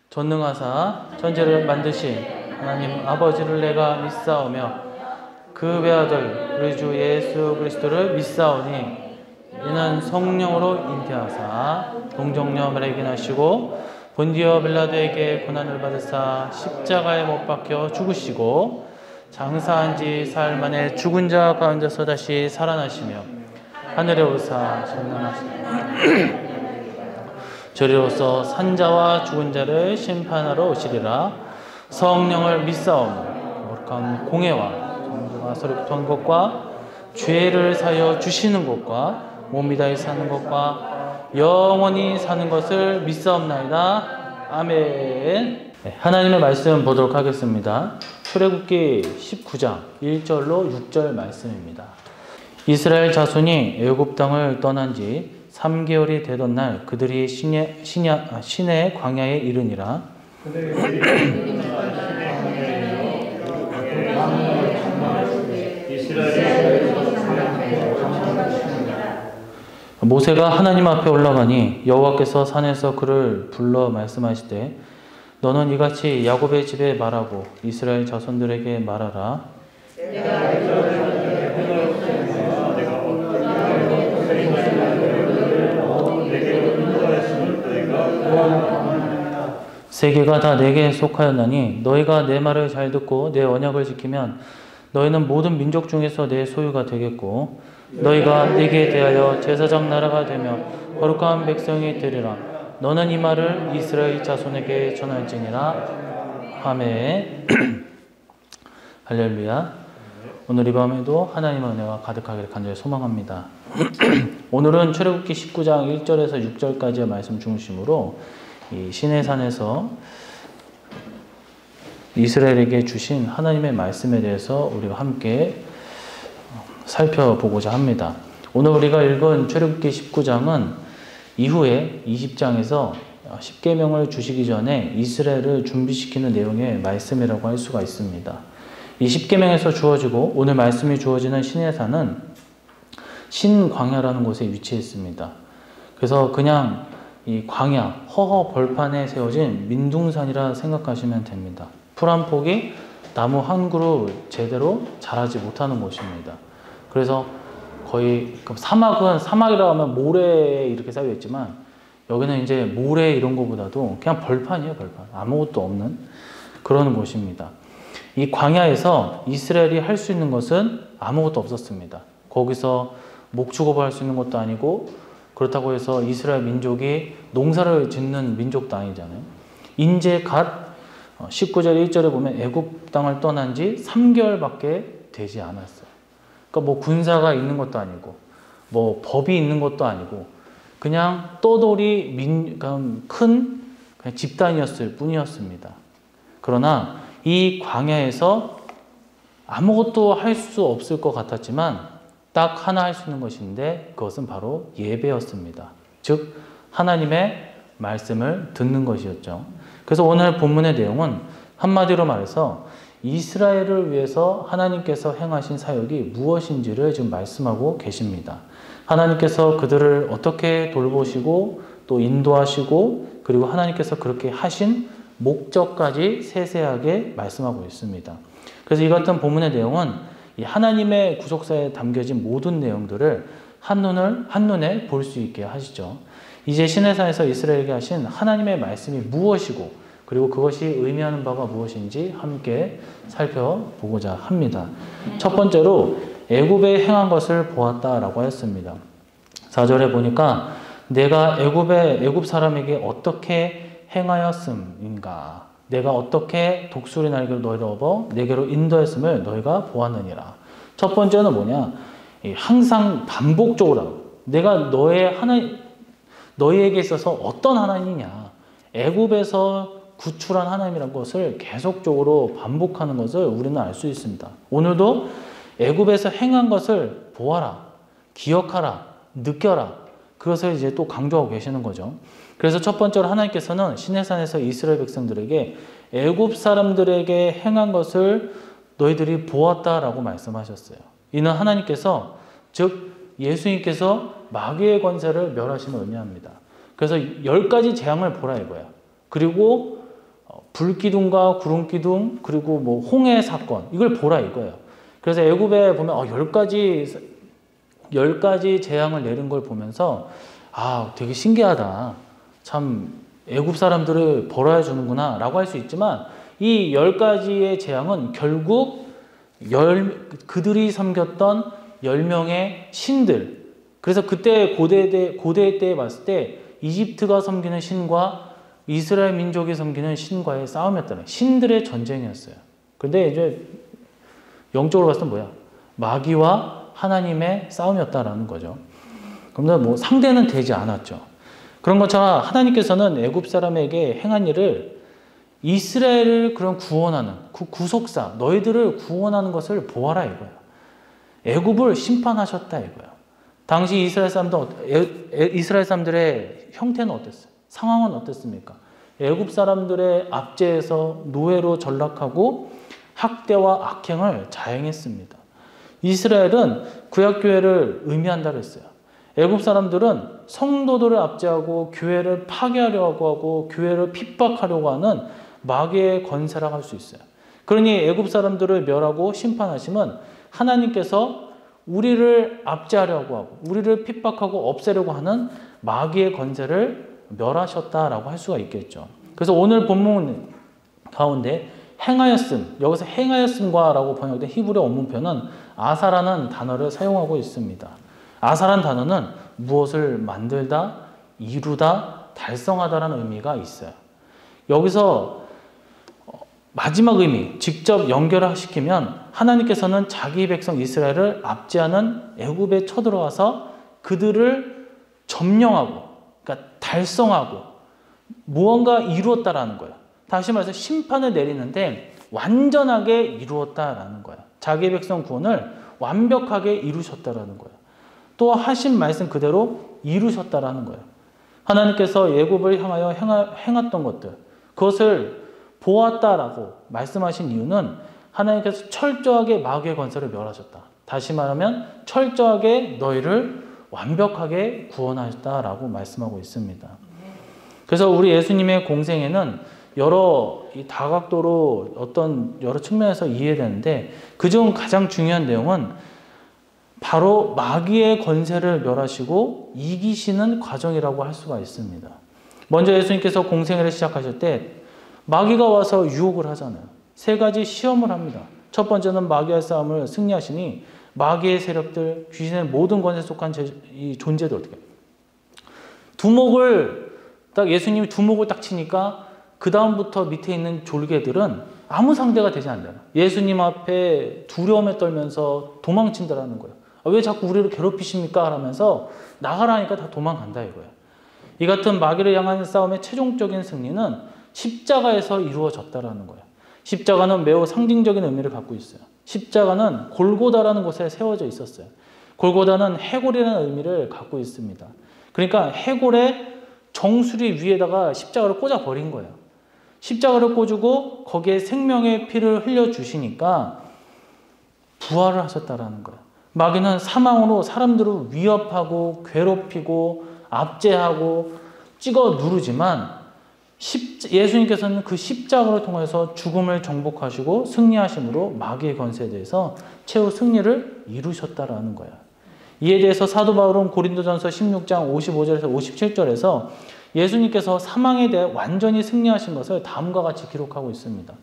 전능하사 천지를 만드신 하나님 아버지를 내가 믿사오며 그 외아들 우리 주 예수 그리스도를 믿사오니 이는 성령으로 잉태하사 동정녀 마리아에게 나시고 본디오 빌라도에게 고난을 받으사 십자가에 못 박혀 죽으시고 장사한 지 사흘 만에 죽은 자 가운데서 다시 살아나시며 하늘에 오르사 전능하시며 저리로서 산자와 죽은 자를 심판하러 오시리라. 성령을 믿사오며 거룩한 공회와 정죄가 서로부터 한 것과 죄를 사여 주시는 것과 몸이 다해 사는 것과 영원히 사는 것을 믿사옵나이다. 아멘. 네, 하나님의 말씀 보도록 하겠습니다. 출애굽기 19장 1절로 6절 말씀입니다. 이스라엘 자손이 애굽 땅을 떠난 지 3개월이 되던 날 그들이 시내 광야에 이르니라. 모세가 하나님 앞에 올라가니 여호와께서 산에서 그를 불러 말씀하시되 너는 이같이 야곱의 집에 말하고 이스라엘 자손들에게 말하라. 세계가 다 내게 속하였나니 너희가 내 말을 잘 듣고 내 언약을 지키면 너희는 모든 민족 중에서 내 소유가 되겠고 너희가 내게 대하여 제사장 나라가 되며 거룩한 백성이 되리라. 너는 이 말을 이스라엘 자손에게 전할지니라. 아멘. 할렐루야. 오늘 이 밤에도 하나님의 은혜가 가득하기를 간절히 소망합니다. 오늘은 출애굽기 19장 1절에서 6절까지의 말씀 중심으로 이 시내산에서 이스라엘에게 주신 하나님의 말씀에 대해서 우리가 함께 살펴보고자 합니다. 오늘 우리가 읽은 출애굽기 19장은 이후에 20장에서 10계명을 주시기 전에 이스라엘을 준비시키는 내용의 말씀이라고 할 수가 있습니다. 이 10계명에서 주어지고 오늘 말씀이 주어지는 시내산은 신광야라는 곳에 위치했습니다. 그래서 그냥 이 광야, 허허 벌판에 세워진 민둥산이라 생각하시면 됩니다. 풀 한 폭이 나무 한 그루 제대로 자라지 못하는 곳입니다. 그래서 거의 사막이라고 하면 모래에 이렇게 쌓여 있지만 여기는 이제 모래 이런 것보다도 그냥 벌판이에요, 벌판. 아무것도 없는 그런 곳입니다. 이 광야에서 이스라엘이 할 수 있는 것은 아무것도 없었습니다. 거기서 목축업을 할 수 있는 것도 아니고 그렇다고 해서 이스라엘 민족이 농사를 짓는 민족도 아니잖아요. 이제 갓 19절 1절에 보면 애굽 땅을 떠난 지 3개월밖에 되지 않았어요. 그러니까 뭐 군사가 있는 것도 아니고 뭐 법이 있는 것도 아니고 그냥 떠돌이 큰 그냥 집단이었을 뿐이었습니다. 그러나 이 광야에서 아무것도 할 수 없을 것 같았지만 딱 하나 할 수 있는 것인데 그것은 바로 예배였습니다. 즉 하나님의 말씀을 듣는 것이었죠. 그래서 오늘 본문의 내용은 한마디로 말해서 이스라엘을 위해서 하나님께서 행하신 사역이 무엇인지를 지금 말씀하고 계십니다. 하나님께서 그들을 어떻게 돌보시고 또 인도하시고 그리고 하나님께서 그렇게 하신 목적까지 세세하게 말씀하고 있습니다. 그래서 이 같은 본문의 내용은 이 하나님의 구속사에 담겨진 모든 내용들을 한눈에 볼 수 있게 하시죠. 이제 시내산에서 이스라엘에게 하신 하나님의 말씀이 무엇이고 그리고 그것이 의미하는 바가 무엇인지 함께 살펴보고자 합니다. 첫 번째로 애굽에 행한 것을 보았다라고 했습니다. 4절에 보니까 내가 애굽 사람에게 어떻게 행하였음인가, 내가 어떻게 독수리 날개로 너희를 업어 내게로 인도했음을 너희가 보았느니라. 첫 번째는 뭐냐? 항상 반복적으로 내가 너희에게 있어서 어떤 하나님이냐, 애굽에서 구출한 하나님이라는 것을 계속적으로 반복하는 것을 우리는 알 수 있습니다. 오늘도 애굽에서 행한 것을 보아라, 기억하라, 느껴라. 그것을 이제 또 강조하고 계시는 거죠. 그래서 첫 번째로 하나님께서는 시내산에서 이스라엘 백성들에게 애굽 사람들에게 행한 것을 너희들이 보았다라고 말씀하셨어요. 이는 하나님께서, 즉 예수님께서 마귀의 권세를 멸하심을 의미합니다. 그래서 10가지 재앙을 보라 이거예요. 그리고 불기둥과 구름기둥, 그리고 뭐 홍해 사건, 이걸 보라 이거예요. 그래서 애굽에 보면 10가지 재앙을 내린 걸 보면서 되게 신기하다. 참 애굽 사람들을 벌어야 주는구나 라고 할 수 있지만, 이 10가지의 재앙은 결국 그들이 섬겼던 10명의 신들, 그래서 그때 고대 때에 봤을 때 이집트가 섬기는 신과 이스라엘 민족이 섬기는 신과의 싸움이었다는, 신들의 전쟁이었어요. 근데 이제 영적으로 봤을 때 뭐야? 마귀와 하나님의 싸움이었다라는 거죠. 그럼 뭐 상대는 되지 않았죠. 그런 것처럼 하나님께서는 애굽 사람에게 행한 일을, 이스라엘을 그런 구원하는 구속사, 너희들을 구원하는 것을 보아라 이거예요. 애굽을 심판하셨다 이거예요. 당시 이스라엘 사람들의 형태는 어땠어요? 상황은 어땠습니까? 애굽 사람들의 압제에서 노예로 전락하고 학대와 악행을 자행했습니다. 이스라엘은 구약교회를 의미한다고 했어요. 애굽 사람들은 성도들을 압제하고 교회를 파괴하려고 하고 교회를 핍박하려고 하는 마귀의 권세라고 할 수 있어요. 그러니 애굽 사람들을 멸하고 심판하심은 하나님께서 우리를 압제하려고 하고 우리를 핍박하고 없애려고 하는 마귀의 권세를 멸하셨다라고 할 수가 있겠죠. 그래서 오늘 본문 가운데 행하였음, 여기서 행하였음과라고 번역된 히브리 원문표는 아사라는 단어를 사용하고 있습니다. 아사라는 단어는 무엇을 만들다, 이루다, 달성하다라는 의미가 있어요. 여기서 마지막 의미, 직접 연결시키면 하나님께서는 자기 백성 이스라엘을 압제하는 애굽에 쳐들어와서 그들을 점령하고, 그러니까 달성하고 무언가 이루었다라는 거예요. 다시 말해서 심판을 내리는데 완전하게 이루었다라는 거예요. 자기 백성 구원을 완벽하게 이루셨다라는 거예요. 또 하신 말씀 그대로 이루셨다라는 거예요. 하나님께서 애굽을 향하여 행했던 것들, 그것을 보았다라고 말씀하신 이유는 하나님께서 철저하게 마귀의 권세를 멸하셨다. 다시 말하면 철저하게 너희를 완벽하게 구원하셨다라고 말씀하고 있습니다. 그래서 우리 예수님의 공생애는 여러 다각도로 여러 측면에서 이해되는데, 그중 가장 중요한 내용은 바로 마귀의 권세를 멸하시고 이기시는 과정이라고 할 수가 있습니다. 먼저 예수님께서 공생애를 시작하실 때 마귀가 와서 유혹을 하잖아요. 3가지 시험을 합니다. 첫 번째는 마귀와의 싸움을 승리하시니 마귀의 세력들, 귀신의 모든 권세에 속한 이 존재들 어떻게 해요? 예수님이 두목을 딱 치니까 그 다음부터 밑에 있는 졸개들은 아무 상대가 되지 않잖아요. 예수님 앞에 두려움에 떨면서 도망친다라는 거예요. 왜 자꾸 우리를 괴롭히십니까? 하면서 나가라니까 다 도망간다 이거예요. 이 같은 마귀를 향하는 싸움의 최종적인 승리는 십자가에서 이루어졌다라는 거예요. 십자가는 매우 상징적인 의미를 갖고 있어요. 십자가는 골고다라는 곳에 세워져 있었어요. 골고다는 해골이라는 의미를 갖고 있습니다. 그러니까 해골의 정수리 위에다가 십자가를 꽂아버린 거예요. 십자가를 꽂고 거기에 생명의 피를 흘려주시니까 부활을 하셨다라는 거예요. 마귀는 사망으로 사람들을 위협하고 괴롭히고 압제하고 찍어 누르지만 예수님께서는 그 십자가를 통해서 죽음을 정복하시고 승리하심으로 마귀의 권세에 대해서 최후 승리를 이루셨다라는 거예요. 이에 대해서 사도 바울은 고린도전서 16장 55절에서 57절에서 예수님께서 사망에 대해 완전히 승리하신 것을 다음과 같이 기록하고 있습니다.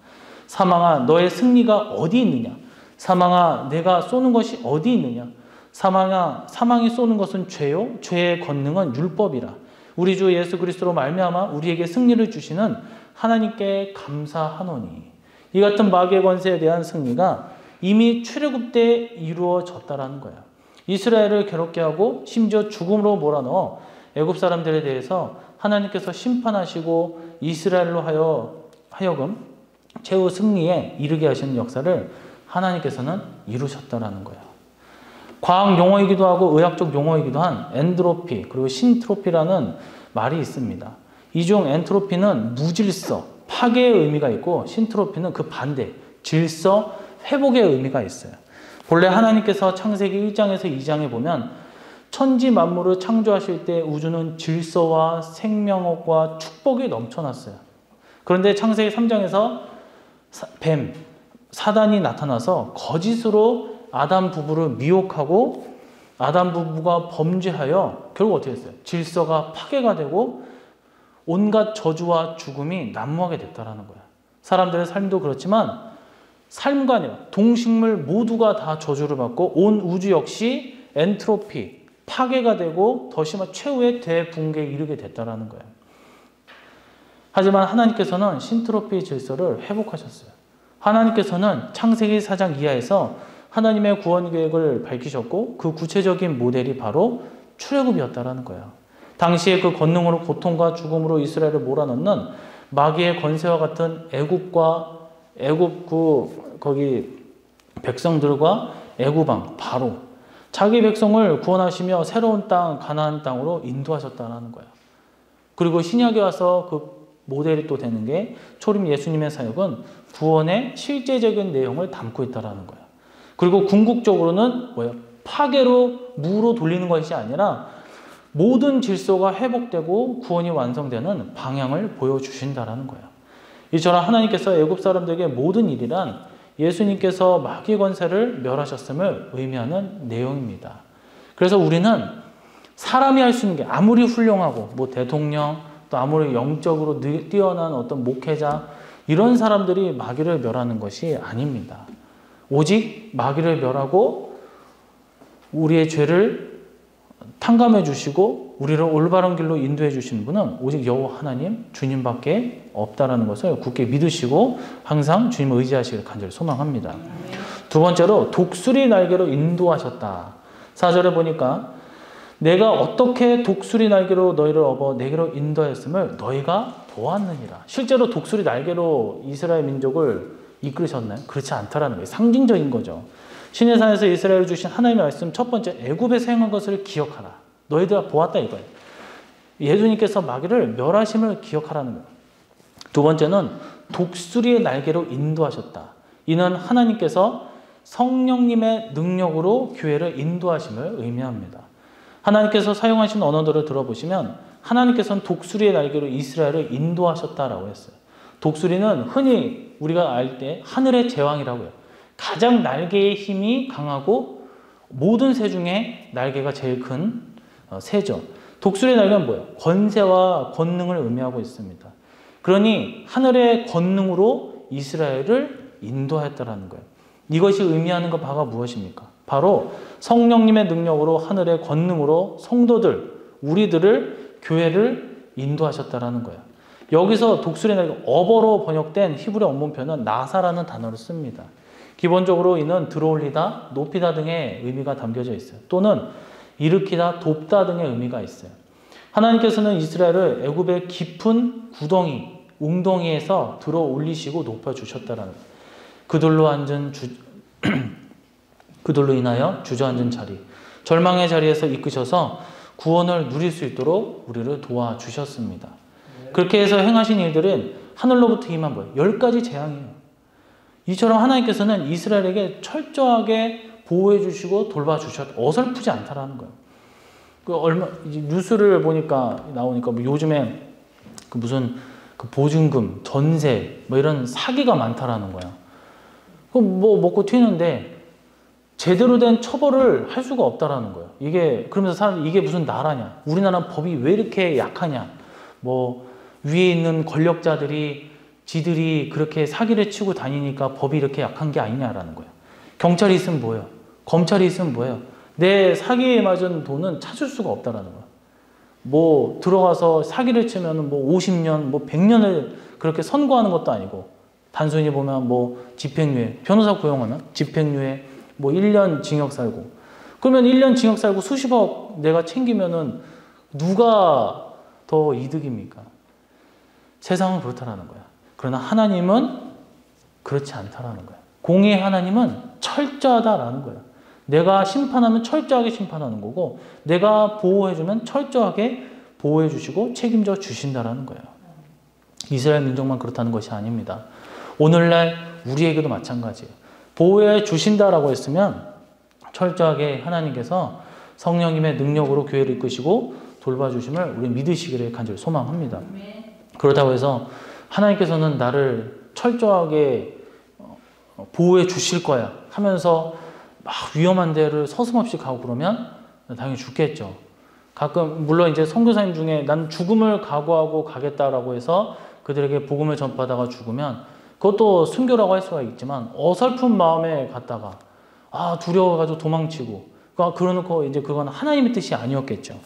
사망아, 너의 승리가 어디 있느냐? 사망아, 내가 쏘는 것이 어디 있느냐? 사망아, 사망이 쏘는 것은 죄요, 죄의 권능은 율법이라. 우리 주 예수 그리스도로 말미암아 우리에게 승리를 주시는 하나님께 감사하노니. 이 같은 마귀의 권세에 대한 승리가 이미 출애굽 때 이루어졌다라는 거예요. 이스라엘을 괴롭게 하고 심지어 죽음으로 몰아넣어 애굽 사람들에 대해서 하나님께서 심판하시고 이스라엘로 하여금 최후 승리에 이르게 하시는 역사를 하나님께서는 이루셨다라는 거예요. 과학 용어이기도 하고 의학적 용어이기도 한 엔트로피 그리고 신트로피라는 말이 있습니다. 이 중 엔트로피는 무질서, 파괴의 의미가 있고 신트로피는 그 반대, 질서, 회복의 의미가 있어요. 본래 하나님께서 창세기 1장에서 2장에 보면 천지 만물을 창조하실 때 우주는 질서와 생명과 축복이 넘쳐났어요. 그런데 창세기 3장에서 사단이 나타나서 거짓으로 아담 부부를 미혹하고 아담 부부가 범죄하여 결국 어떻게 됐어요? 질서가 파괴가 되고 온갖 저주와 죽음이 난무하게 됐다라는 거야. 사람들의 삶도 그렇지만 삶과 아니라 동식물 모두가 다 저주를 받고 온 우주 역시 엔트로피, 파괴가 되고 더 심한 최후의 대붕괴에 이르게 됐다라는 거예요. 하지만 하나님께서는 신트로피 질서를 회복하셨어요. 하나님께서는 창세기 4장 이하에서 하나님의 구원 계획을 밝히셨고 그 구체적인 모델이 바로 출애굽이었다라는 거예요. 당시에 그 권능으로 고통과 죽음으로 이스라엘을 몰아넣는 마귀의 권세와 같은 애굽 거기 백성들과 애굽왕 바로 자기 백성을 구원하시며 새로운 땅 가나안 땅으로 인도하셨다는 거예요. 그리고 신약에 와서 그 모델이 또 되는 게 초림 예수님의 사역은 구원의 실제적인 내용을 담고 있다는 거예요. 그리고 궁극적으로는 뭐예요? 파괴로 무로 돌리는 것이 아니라 모든 질서가 회복되고 구원이 완성되는 방향을 보여주신다는 거예요. 이처럼 하나님께서 애굽 사람들에게 모든 일이란 예수님께서 마귀 권세를 멸하셨음을 의미하는 내용입니다. 그래서 우리는 사람이 할 수 있는 게 아무리 훌륭하고 뭐 대통령 또 아무리 영적으로 뛰어난 어떤 목회자 이런 사람들이 마귀를 멸하는 것이 아닙니다. 오직 마귀를 멸하고 우리의 죄를 탕감해 주시고 우리를 올바른 길로 인도해 주시는 분은 오직 여호와 하나님 주님밖에 없다라는 것을 굳게 믿으시고 항상 주님을 의지하시길 간절히 소망합니다. 두 번째로 독수리 날개로 인도하셨다. 4절에 보니까 내가 어떻게 독수리 날개로 너희를 업어 내게로 인도하였음을 너희가 보았느니라. 실제로 독수리 날개로 이스라엘 민족을 이끌으셨나요? 그렇지 않다라는 거예요. 상징적인 거죠. 신의 산에서 이스라엘을 주신 하나님의 말씀 첫 번째 애굽에서 행한 것을 기억하라. 너희들 보았다 이거예요. 예수님께서 마귀를 멸하심을 기억하라는 거예요. 두 번째는 독수리의 날개로 인도하셨다. 이는 하나님께서 성령님의 능력으로 교회를 인도하심을 의미합니다. 하나님께서 사용하신 언어들을 들어보시면 하나님께서는 독수리의 날개로 이스라엘을 인도하셨다라고 했어요. 독수리는 흔히 우리가 알 때 하늘의 제왕이라고 해요. 가장 날개의 힘이 강하고 모든 새 중에 날개가 제일 큰 새죠. 독수리의 날개는 뭐예요? 권세와 권능을 의미하고 있습니다. 그러니 하늘의 권능으로 이스라엘을 인도하였다라는 거예요. 이것이 의미하는 것 바가 무엇입니까? 바로 성령님의 능력으로 하늘의 권능으로 성도들, 우리들을 교회를 인도하셨다라는 거예요. 여기서 독수리의 날개, 어버로 번역된 히브리 원문표는 나사라는 단어를 씁니다. 기본적으로 이는 들어올리다, 높이다 등의 의미가 담겨져 있어요. 또는 일으키다, 돕다 등의 의미가 있어요. 하나님께서는 이스라엘을 애굽의 깊은 구덩이, 웅덩이에서 들어 올리시고 높여주셨다라는 거예요. 그들로 인하여 주저앉은 자리, 절망의 자리에서 이끄셔서 구원을 누릴 수 있도록 우리를 도와주셨습니다. 그렇게 해서 행하신 일들은 하늘로부터 임한 거예요. 10가지 재앙이에요. 이처럼 하나님께서는 이스라엘에게 철저하게 보호해 주시고 돌봐 주셨, 어설프지 않다라는 거예요. 뉴스를 보니까 나오니까 뭐 요즘에 무슨 보증금, 전세 뭐 이런 사기가 많다라는 거예요. 그럼 뭐 먹고 튀는데 제대로 된 처벌을 할 수가 없다라는 거예요. 그러면서 사람들이 이게 무슨 나라냐? 우리나라 법이 왜 이렇게 약하냐? 뭐 위에 있는 권력자들이 지들이 그렇게 사기를 치고 다니니까 법이 이렇게 약한 게 아니냐라는 거예요. 경찰이 있으면 뭐예요? 검찰이 있으면 뭐예요? 내 사기에 맞은 돈은 찾을 수가 없다라는 거예요. 뭐 들어가서 사기를 치면 뭐 50년, 뭐 100년을 그렇게 선고하는 것도 아니고 단순히 보면 뭐 집행유예, 변호사 고용하면 집행유예, 뭐 1년 징역 살고 그러면 1년 징역 살고 수십억 내가 챙기면은 누가 더 이득입니까? 세상은 그렇다라는 거야. 그러나 하나님은 그렇지 않다라는 거야. 공의의 하나님은 철저하다라는 거야. 내가 심판하면 철저하게 심판하는 거고, 내가 보호해주면 철저하게 보호해 주시고 책임져 주신다라는 거예요. 이스라엘 민족만 그렇다는 것이 아닙니다. 오늘날 우리에게도 마찬가지예요. 보호해 주신다라고 했으면 철저하게 하나님께서 성령님의 능력으로 교회를 이끄시고 돌봐주심을 우리 믿으시기를 간절히 소망합니다. 그렇다고 해서 하나님께서는 나를 철저하게 보호해 주실 거야 하면서 막 위험한 데를 서슴없이 가고 그러면 당연히 죽겠죠. 가끔 물론 이제 선교사님 중에 난 죽음을 각오하고 가겠다라고 해서 그들에게 복음을 전파하다가 죽으면 그것도 순교라고 할 수가 있지만 어설픈 마음에 갔다가 두려워가지고 도망치고 그러놓고 이제 그건 하나님의 뜻이 아니었겠죠.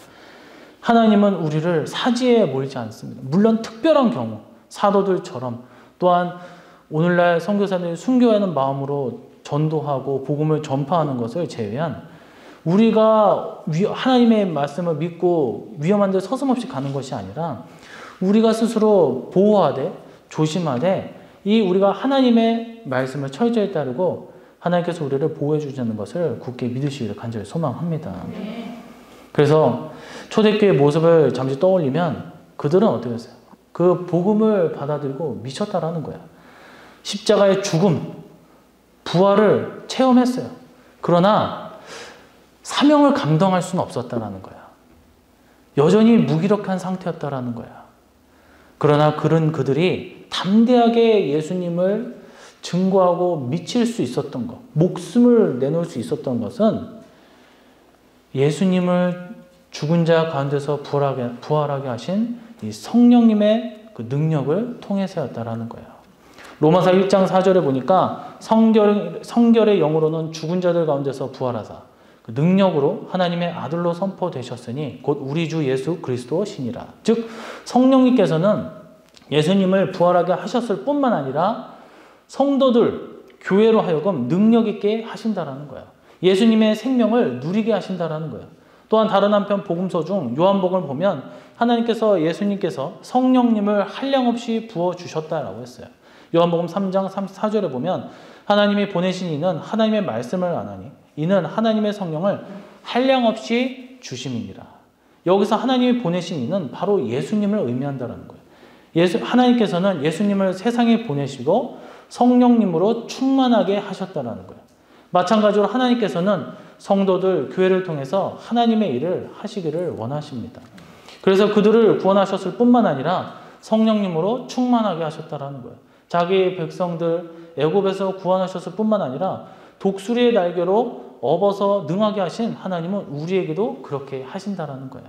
하나님은 우리를 사지에 몰지 않습니다. 물론 특별한 경우 사도들처럼 또한 오늘날 선교사들이 순교하는 마음으로 전도하고 복음을 전파하는 것을 제외한 우리가 하나님의 말씀을 믿고 위험한 데 서슴없이 가는 것이 아니라 우리가 스스로 보호하되 조심하되 이 우리가 하나님의 말씀을 철저히 따르고 하나님께서 우리를 보호해 주시는 것을 굳게 믿으시기를 간절히 소망합니다. 그래서 초대교회의 모습을 잠시 떠올리면 그들은 어떻게 했어요? 그 복음을 받아들이고 미쳤다라는 거야. 십자가의 죽음, 부활을 체험했어요. 그러나 사명을 감당할 수는 없었다라는 거야. 여전히 무기력한 상태였다라는 거야. 그러나 그들이 담대하게 예수님을 증거하고 미칠 수 있었던 것, 목숨을 내놓을 수 있었던 것은 예수님을 죽은 자 가운데서 부활하게 하신 이 성령님의 그 능력을 통해서였다라는 거예요. 로마서 1장 4절에 보니까 성결의 영으로는 죽은 자들 가운데서 부활하사 그 능력으로 하나님의 아들로 선포되셨으니 곧 우리 주 예수 그리스도시니라. 즉 성령님께서는 예수님을 부활하게 하셨을 뿐만 아니라 성도들, 교회로 하여금 능력 있게 하신다라는 거예요. 예수님의 생명을 누리게 하신다라는 거예요. 또한 다른 한편 복음서 중 요한복음을 보면 하나님께서 예수님께서 성령님을 한량없이 부어주셨다라고 했어요. 요한복음 3장 34절에 보면 하나님이 보내신 이는 하나님의 말씀을 안 하니 이는 하나님의 성령을 한량없이 주심이니라. 여기서 하나님이 보내신 이는 바로 예수님을 의미한다는 거예요. 하나님께서는 예수님을 세상에 보내시고 성령님으로 충만하게 하셨다는 거예요. 마찬가지로 하나님께서는 성도들, 교회를 통해서 하나님의 일을 하시기를 원하십니다. 그래서 그들을 구원하셨을 뿐만 아니라 성령님으로 충만하게 하셨다는 거예요. 자기 백성들 애굽에서 구원하셨을 뿐만 아니라 독수리의 날개로 업어서 능하게 하신 하나님은 우리에게도 그렇게 하신다는 거예요.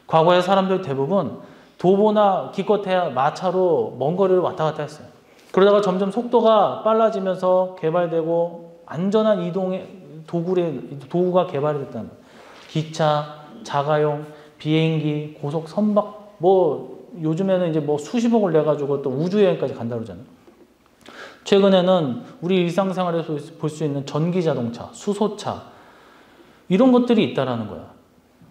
과거의 사람들 대부분 도보나 기껏해야 마차로 먼 거리를 왔다 갔다 했어요. 그러다가 점점 속도가 빨라지면서 개발되고 안전한 이동의 도구가 개발이 됐다는 거예요. 기차, 자가용, 비행기, 고속 선박, 요즘에는 이제 수십억을 내가지고 또 우주여행까지 간다 그러잖아요. 최근에는 우리 일상생활에서 볼 수 있는 전기 자동차, 수소차, 이런 것들이 있다라는 거야.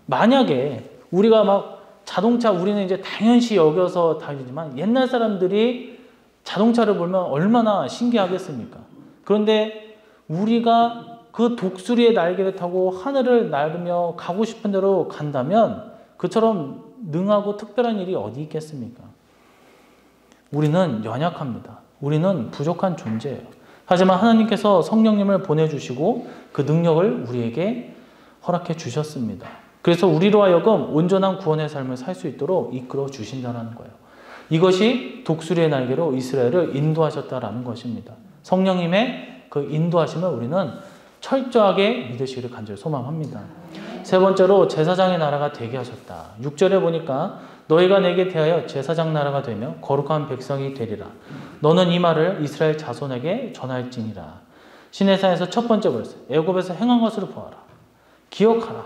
만약에 우리가 자동차 우리는 이제 당연시 여겨서 다니지만 옛날 사람들이 자동차를 보면 얼마나 신기하겠습니까? 그런데 우리가 그 독수리의 날개를 타고 하늘을 날으며 가고 싶은 대로 간다면 그처럼 능하고 특별한 일이 어디 있겠습니까? 우리는 연약합니다. 우리는 부족한 존재예요. 하지만 하나님께서 성령님을 보내주시고 그 능력을 우리에게 허락해 주셨습니다. 그래서 우리로 하여금 온전한 구원의 삶을 살 수 있도록 이끌어 주신다는 거예요. 이것이 독수리의 날개로 이스라엘을 인도하셨다라는 것입니다. 성령님의 그 인도하심을 우리는 철저하게 믿으시기를 간절히 소망합니다. 세 번째로 제사장의 나라가 되게 하셨다. 6절에 보니까 너희가 내게 대하여 제사장 나라가 되며 거룩한 백성이 되리라. 너는 이 말을 이스라엘 자손에게 전할지니라. 시내산에서 첫 번째 벌써 애굽에서 행한 것을 보아라. 기억하라.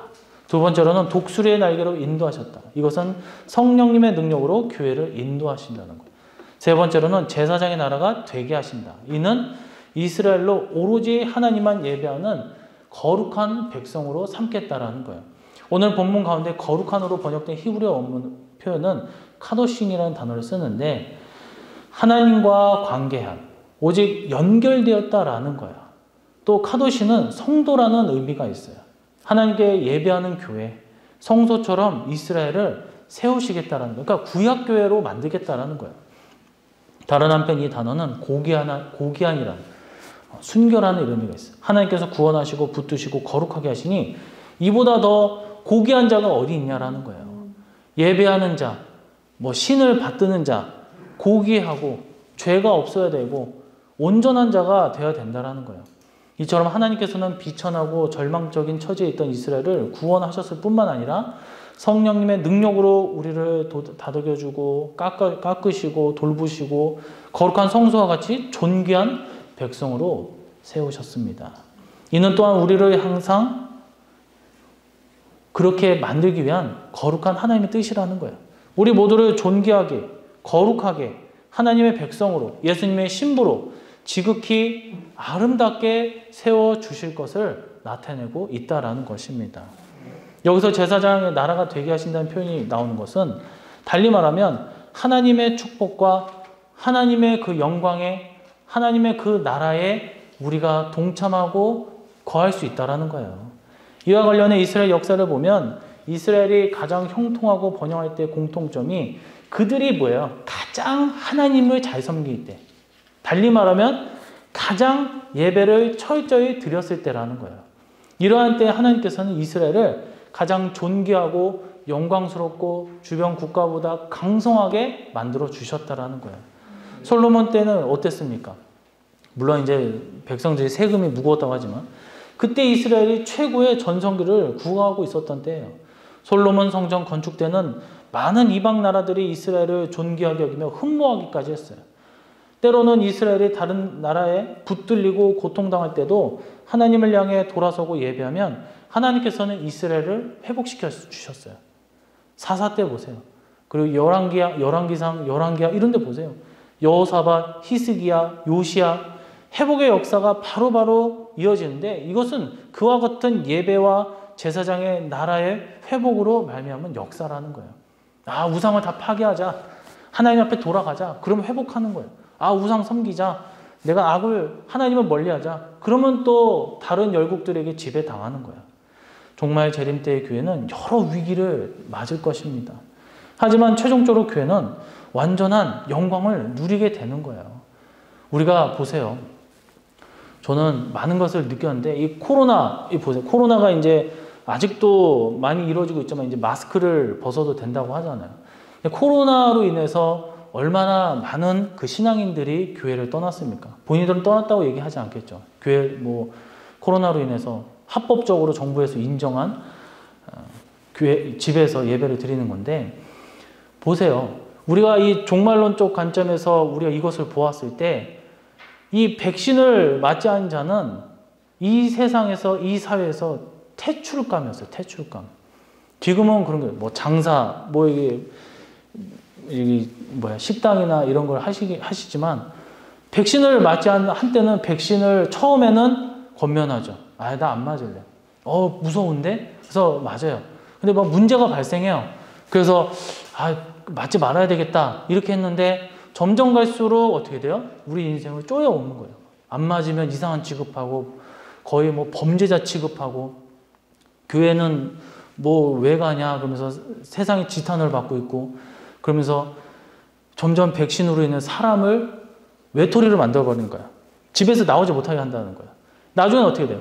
두 번째로는 독수리의 날개로 인도하셨다. 이것은 성령님의 능력으로 교회를 인도하신다는 거예요. 세 번째로는 제사장의 나라가 되게 하신다. 이는 이스라엘로 오로지 하나님만 예배하는 거룩한 백성으로 삼겠다라는 거예요. 오늘 본문 가운데 거룩한으로 번역된 히브리어 원문 표현은 카도신이라는 단어를 쓰는데 하나님과 관계한, 오직 연결되었다라는 거야. 또 카도시는 성도라는 의미가 있어요. 하나님께 예배하는 교회, 성소처럼 이스라엘을 세우시겠다라는 거예요. 그러니까 구약교회로 만들겠다라는 거예요. 다른 한편 이 단어는 고기한이라는 순결하는 의미가 있어요. 하나님께서 구원하시고 붙드시고 거룩하게 하시니 이보다 더 고귀한 자가 어디 있냐라는 거예요. 예배하는 자, 뭐 신을 받드는 자, 고귀하고 죄가 없어야 되고 온전한 자가 되어야 된다라는 거예요. 이처럼 하나님께서는 비천하고 절망적인 처지에 있던 이스라엘을 구원하셨을 뿐만 아니라 성령님의 능력으로 우리를 다독여주고 깎으시고 돌보시고 거룩한 성소와 같이 존귀한 백성으로 세우셨습니다. 이는 또한 우리를 항상 그렇게 만들기 위한 거룩한 하나님의 뜻이라는 거예요. 우리 모두를 존귀하게, 거룩하게 하나님의 백성으로, 예수님의 신부로 지극히 아름답게 세워주실 것을 나타내고 있다라는 것입니다. 여기서 제사장의 나라가 되게 하신다는 표현이 나오는 것은 달리 말하면 하나님의 축복과 하나님의 그 영광에, 하나님의 그 나라에 우리가 동참하고 거할 수 있다라는 거예요. 이와 관련해 이스라엘 역사를 보면 이스라엘이 가장 형통하고 번영할 때 공통점이 그들이 뭐예요? 가장 하나님을 잘 섬길 때. 달리 말하면 가장 예배를 철저히 드렸을 때라는 거예요. 이러한 때 하나님께서는 이스라엘을 가장 존귀하고 영광스럽고 주변 국가보다 강성하게 만들어 주셨다라는 거예요. 솔로몬 때는 어땠습니까? 물론 이제 백성들이 세금이 무거웠다고 하지만 그때 이스라엘이 최고의 전성기를 구가하고 있었던 때예요. 솔로몬 성전 건축 때는 많은 이방 나라들이 이스라엘을 존귀하게 여기며 흠모하기까지 했어요. 때로는 이스라엘이 다른 나라에 붙들리고 고통당할 때도 하나님을 향해 돌아서고 예배하면 하나님께서는 이스라엘을 회복시켜 주셨어요. 사사 때 보세요. 그리고 열왕기상, 열왕기하 이런 데 보세요. 여호사밧, 히스기야, 요시야 회복의 역사가 바로바로 이어지는데 이것은 그와 같은 예배와 제사장의 나라의 회복으로 말미암은 역사라는 거예요. 아, 우상을 다 파괴하자. 하나님 앞에 돌아가자. 그러면 회복하는 거예요. 아, 우상 섬기자. 내가 하나님을 멀리하자. 그러면 또 다른 열국들에게 지배당하는 거예요. 종말 재림 때의 교회는 여러 위기를 맞을 것입니다. 하지만 최종적으로 교회는 완전한 영광을 누리게 되는 거예요. 우리가 보세요. 저는 많은 것을 느꼈는데 이 보세요. 코로나가 이제 아직도 많이 이루어지고 있지만 이제 마스크를 벗어도 된다고 하잖아요. 코로나로 인해서 얼마나 많은 그 신앙인들이 교회를 떠났습니까? 본인들은 떠났다고 얘기하지 않겠죠. 교회 코로나로 인해서 합법적으로 정부에서 인정한 교회 집에서 예배를 드리는 건데 보세요. 우리가 이 종말론적 관점에서 우리가 이것을 보았을 때 이 백신을 맞지 않은 자는 이 세상에서 이 사회에서 퇴출감이었어요. 퇴출감. 지금은 그런 거 장사 식당이나 이런 걸 하시지만 백신을 맞지 않는 한때는 백신을 처음에는 권면하죠. 아, 나 안 맞을래. 무서운데? 그래서 맞아요. 근데 막 문제가 발생해요. 그래서 맞지 말아야 되겠다. 이렇게 했는데 점점 갈수록 어떻게 돼요? 우리 인생을 쪼여오는 거예요. 안 맞으면 이상한 취급하고 거의 범죄자 취급하고 교회는 왜 가냐 그러면서 세상에 지탄을 받고 있고 그러면서 점점 백신으로 인해 사람을 외톨이로 만들어버리는 거야. 집에서 나오지 못하게 한다는 거야. 나중에 어떻게 돼요?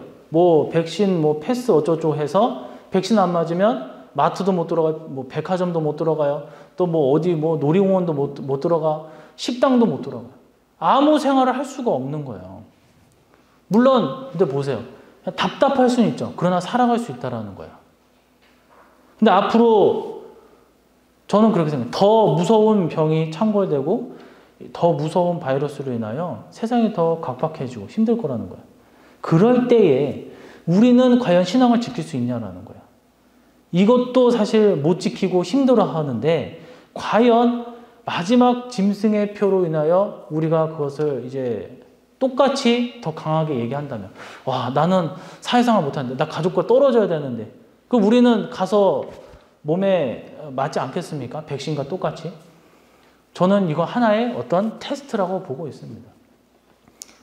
백신 패스 어쩌고 해서 백신 안 맞으면 마트도 못 들어가, 백화점도 못 들어가요. 또 어디 놀이공원도 못 들어가, 식당도 못 들어가요. 아무 생활을 할 수가 없는 거예요. 물론 근데 보세요. 답답할 수는 있죠. 그러나 살아갈 수 있다라는 거예요. 근데 앞으로 저는 그렇게 생각해요. 더 무서운 병이 창궐되고 더 무서운 바이러스로 인하여 세상이 더 각박해지고 힘들 거라는 거예요. 그럴 때에 우리는 과연 신앙을 지킬 수 있냐라는 거예요. 이것도 사실 못 지키고 힘들어 하는데 과연 마지막 짐승의 표로 인하여 우리가 그것을 이제 똑같이 더 강하게 얘기한다면 나는 사회생활 못하는데 나 가족과 떨어져야 되는데 그럼 우리는 가서 몸에 맞지 않겠습니까? 백신과 똑같이. 저는 이거 하나의 어떤 테스트라고 보고 있습니다.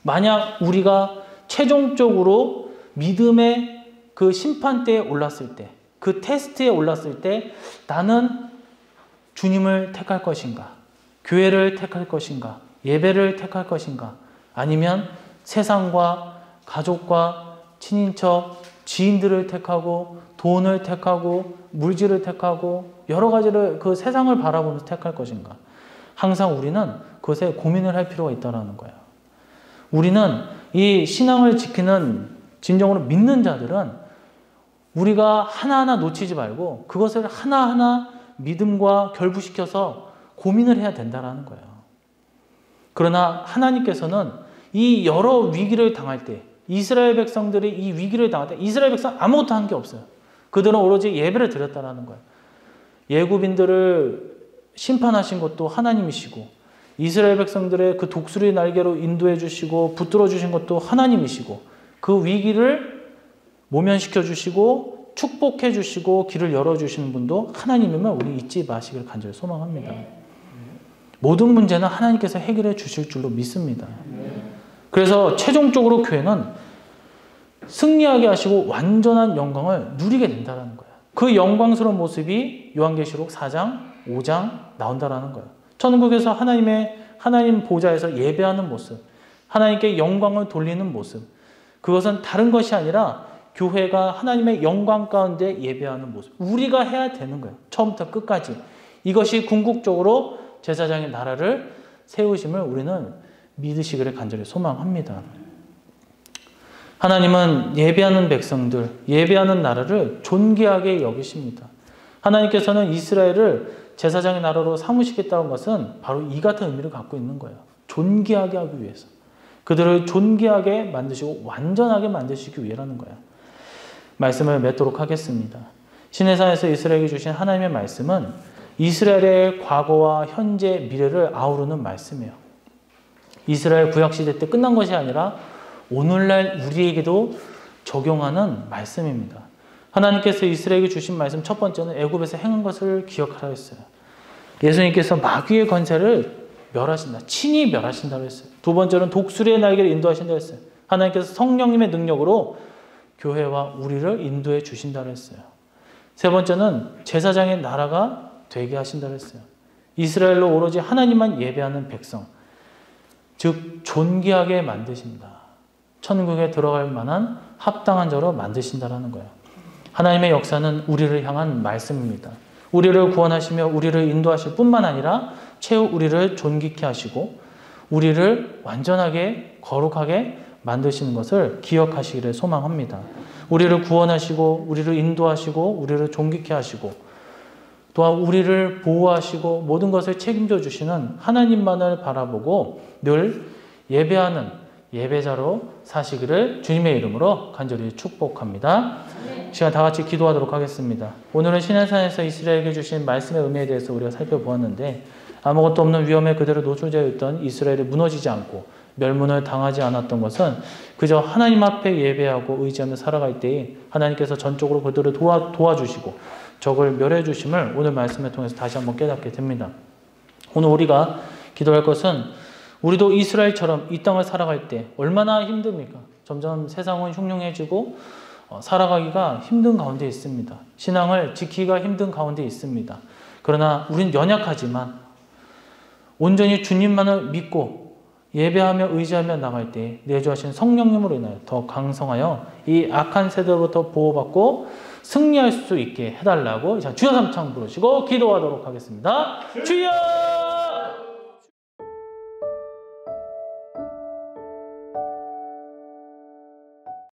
만약 우리가 최종적으로 믿음의 그 심판대에 올랐을 때, 그 테스트에 올랐을 때 나는 주님을 택할 것인가? 교회를 택할 것인가? 예배를 택할 것인가? 아니면 세상과 가족과 친인척, 지인들을 택하고 돈을 택하고 물질을 택하고 여러 가지를 그 세상을 바라보면서 택할 것인가? 항상 우리는 그것에 고민을 할 필요가 있다는 거예요. 우리는 이 신앙을 지키는 진정으로 믿는 자들은 우리가 하나하나 놓치지 말고 그것을 하나하나 믿음과 결부시켜서 고민을 해야 된다는 거예요. 그러나 하나님께서는 이 여러 위기를 당할 때, 이스라엘 백성들이 이 위기를 당할 때 이스라엘 백성 아무것도 한 게 없어요. 그들은 오로지 예배를 드렸다는 거예요. 예굽인들을 심판하신 것도 하나님이시고 이스라엘 백성들의 그 독수리 날개로 인도해 주시고 붙들어 주신 것도 하나님이시고 그 위기를 모면시켜 주시고 축복해 주시고 길을 열어 주시는 분도 하나님이면 우리 잊지 마시길 간절히 소망합니다. 모든 문제는 하나님께서 해결해 주실 줄로 믿습니다. 그래서 최종적으로 교회는 승리하게 하시고 완전한 영광을 누리게 된다는 거예요. 그 영광스러운 모습이 요한계시록 4장, 5장 나온다는 거예요. 천국에서 하나님 보좌에서 예배하는 모습, 하나님께 영광을 돌리는 모습, 그것은 다른 것이 아니라 교회가 하나님의 영광 가운데 예배하는 모습. 우리가 해야 되는 거예요. 처음부터 끝까지. 이것이 궁극적으로 제사장의 나라를 세우심을 우리는 믿으시기를 간절히 소망합니다. 하나님은 예배하는 백성들, 예배하는 나라를 존귀하게 여기십니다. 하나님께서는 이스라엘을 제사장의 나라로 삼으시겠다는 것은 바로 이 같은 의미를 갖고 있는 거예요. 존귀하게 하기 위해서. 그들을 존귀하게 만드시고 완전하게 만드시기 위해라는 거예요. 말씀을 맺도록 하겠습니다. 시내산에서 이스라엘에게 주신 하나님의 말씀은 이스라엘의 과거와 현재, 미래를 아우르는 말씀이에요. 이스라엘 구약시대 때 끝난 것이 아니라 오늘날 우리에게도 적용하는 말씀입니다. 하나님께서 이스라엘에게 주신 말씀 첫 번째는 애굽에서 행한 것을 기억하라 했어요. 예수님께서 마귀의 권세를 멸하신다. 친히 멸하신다고 했어요. 두 번째는 독수리의 날개를 인도하신다고 했어요. 하나님께서 성령님의 능력으로 교회와 우리를 인도해 주신다고 했어요. 세 번째는 제사장의 나라가 되게 하신다고 했어요. 이스라엘로 오로지 하나님만 예배하는 백성, 즉 존귀하게 만드신다. 천국에 들어갈 만한 합당한 자로 만드신다라는 거예요. 하나님의 역사는 우리를 향한 말씀입니다. 우리를 구원하시며 우리를 인도하실 뿐만 아니라 최후 우리를 존귀케 하시고 우리를 완전하게 거룩하게 만드시는 것을 기억하시기를 소망합니다. 우리를 구원하시고 우리를 인도하시고 우리를 존귀케 하시고 또한 우리를 보호하시고 모든 것을 책임져 주시는 하나님만을 바라보고 늘 예배하는 예배자로 사시기를 주님의 이름으로 간절히 축복합니다. 시간 다 같이 기도하도록 하겠습니다. 오늘은 시내산에서 이스라엘에게 주신 말씀의 의미에 대해서 우리가 살펴보았는데 아무것도 없는 위험에 그대로 노출되어 있던 이스라엘이 무너지지 않고 멸문을 당하지 않았던 것은 그저 하나님 앞에 예배하고 의지하며 살아갈 때에 하나님께서 전적으로 그들을 도와주시고 적을 멸해 주심을 오늘 말씀을 통해서 다시 한번 깨닫게 됩니다. 오늘 우리가 기도할 것은 우리도 이스라엘처럼 이 땅을 살아갈 때 얼마나 힘듭니까? 점점 세상은 흉흉해지고 살아가기가 힘든 가운데 있습니다. 신앙을 지키기가 힘든 가운데 있습니다. 그러나 우리는 연약하지만 온전히 주님만을 믿고 예배하며 의지하며 나갈 때 내주하신 성령님으로 인하여 더 강성하여 이 악한 세대로부터 보호받고 승리할 수 있게 해달라고 주여 삼창 부르시고 기도하도록 하겠습니다. 주여!